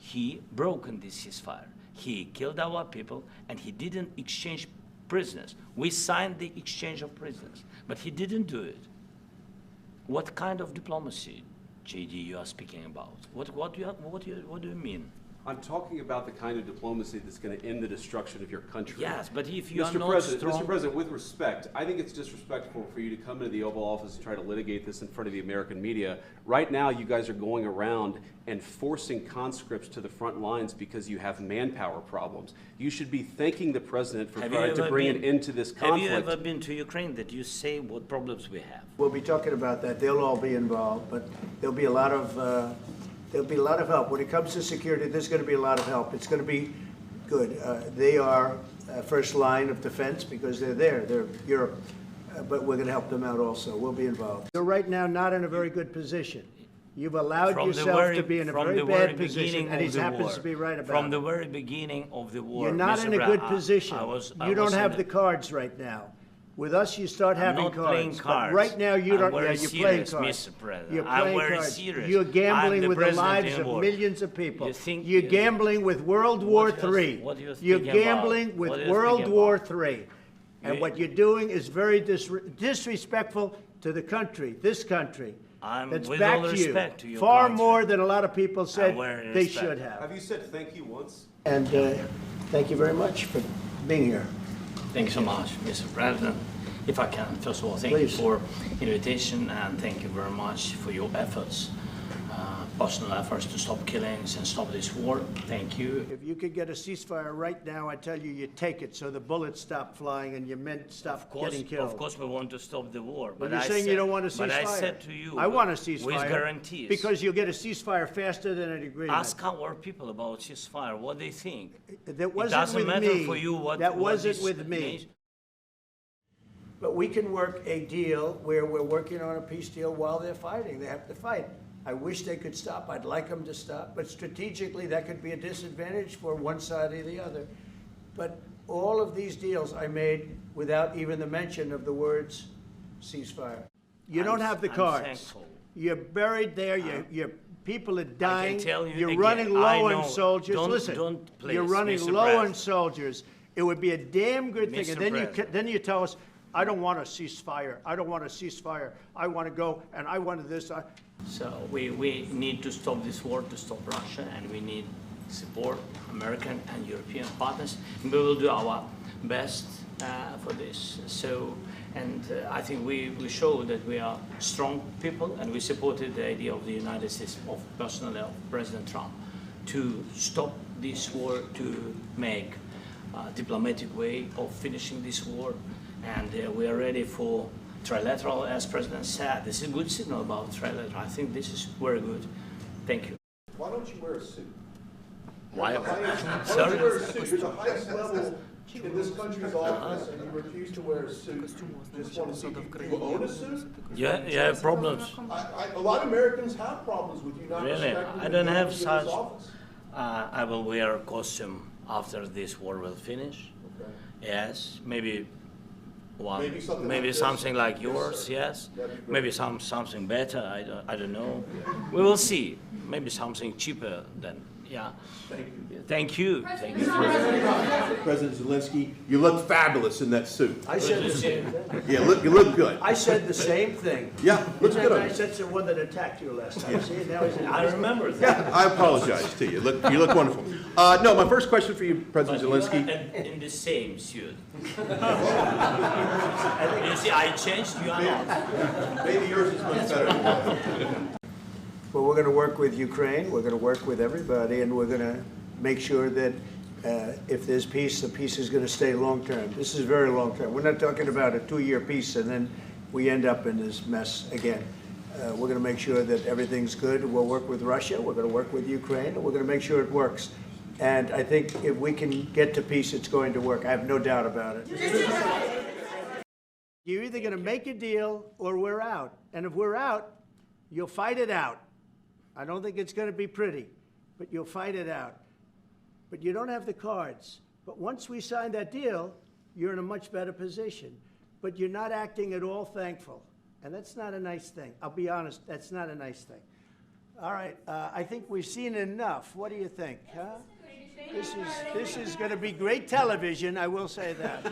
he broken this ceasefire. He killed our people, and he didn't exchange prisoners. We signed the exchange of prisoners, but he didn't do it. What kind of diplomacy, JD, you are speaking about? What do you mean? I'm talking about the kind of diplomacy that's going to end the destruction of your country. Yes, but if you are not Mr. President, with respect, I think it's disrespectful for you to come into the Oval Office and try to litigate this in front of the American media. Right now, you guys are going around and forcing conscripts to the front lines because you have manpower problems. You should be thanking the President for trying to bring an end to this conflict. Have you ever been to Ukraine that you say what problems we have? We'll be talking about that. They'll all be involved, but there'll be a lot of help. When it comes to security, there's going to be a lot of help. It's going to be good. They are first line of defense because they're there. They're Europe. But we're going to help them out also. We'll be involved. You're right now not in a very good position. You've allowed yourself to be in a very bad position, and he happens to be right about it. From the very beginning of the war. You're not in a good position. You don't have the cards right now. With us, you start having cards. Playing cards. But right now, you don't. Yeah, you're playing cards. Mr. President. You're playing cards. Serious. You're gambling with the lives of millions of people. You're gambling with World War III. You're gambling with World War III. And what you're doing is very disrespectful to the country, this country. That's back to you. Far more than a lot of people said they should have. Have you said thank you once? And thank you very much for being here. Thank you so much, Mr. President. If I can, first of all, thank you for invitation, and thank you very much for your efforts, personal efforts to stop killings and stop this war. Thank you. If you could get a ceasefire right now, I tell you, you take it so the bullets stop flying and your men stop getting killed. Of course, we want to stop the war. But you're saying you don't want a ceasefire. But I said to you, I want a ceasefire with guarantees. Because you'll get a ceasefire faster than an agreement. Ask our people about ceasefire, what they think. That wasn't it doesn't with matter me. for you what. That wasn't with me. But we can work a deal where we're working on a peace deal while they're fighting. They have to fight. I wish they could stop. I'd like them to stop. But strategically, that could be a disadvantage for one side or the other. But all of these deals I made without even the mention of the words ceasefire. You don't have the cards. Thankful. You're buried there. Your people are dying. I can tell you You're again, running low on soldiers. Listen, you're running Mr. low on President. soldiers. It would be a damn good thing. Mr. And then you tell us, I don't want a ceasefire. I don't want a ceasefire. I want to go, and I want this. So we need to stop this war, to stop Russia, and we need support American and European partners. And we will do our best for this. So, and I think we show that we are strong people, and we supported the idea of the United States, of personally of President Trump, to stop this war, to make a diplomatic way of finishing this war. And we are ready for Trilateral, as President said. This is a good signal about Trilateral. I think this is very good. Thank you. Why don't you wear a suit? Why? Why don't you wear a suit? You're the highest level in this country's office, and you refuse to wear a suit. Just want to see, do you own a suit? Yeah, you have problems. A lot of Americans have problems with you not Really? respecting I don't have such. office. I will wear a costume after this war will finish. Okay. Yes, maybe one, Maybe something like like this. yours. Yes, Yes, sir. That'd be maybe something better. I don't know. We will see. Maybe something cheaper than. Yeah. Thank you. Thank you. Thank you. President Zelenskyy, you look fabulous in that suit. I said the same thing. Yeah, you look good. I said the same thing. Yeah, looks good on I you. said the one that attacked you last time. See, now he's I remember that. I apologize to you. You look wonderful. No, my first question for you, President Zelenskyy. In the same suit. You see, I changed. You are not. Maybe yours is much better. Well, we're going to work with Ukraine. We're going to work with everybody, and we're going to make sure that if there's peace, the peace is going to stay long-term. This is very long-term. We're not talking about a 2-year peace, and then we end up in this mess again. We're going to make sure that everything's good. We'll work with Russia. We're going to work with Ukraine, and we're going to make sure it works. And I think if we can get to peace, it's going to work. I have no doubt about it. You're either going to make a deal or we're out. And if we're out, you'll fight it out. I don't think it's going to be pretty, but you'll fight it out. But you don't have the cards. But once we sign that deal, you're in a much better position. But you're not acting at all thankful. And that's not a nice thing. I'll be honest, that's not a nice thing. All right, I think we've seen enough. What do you think? Huh? This is going to be great television, I will say that.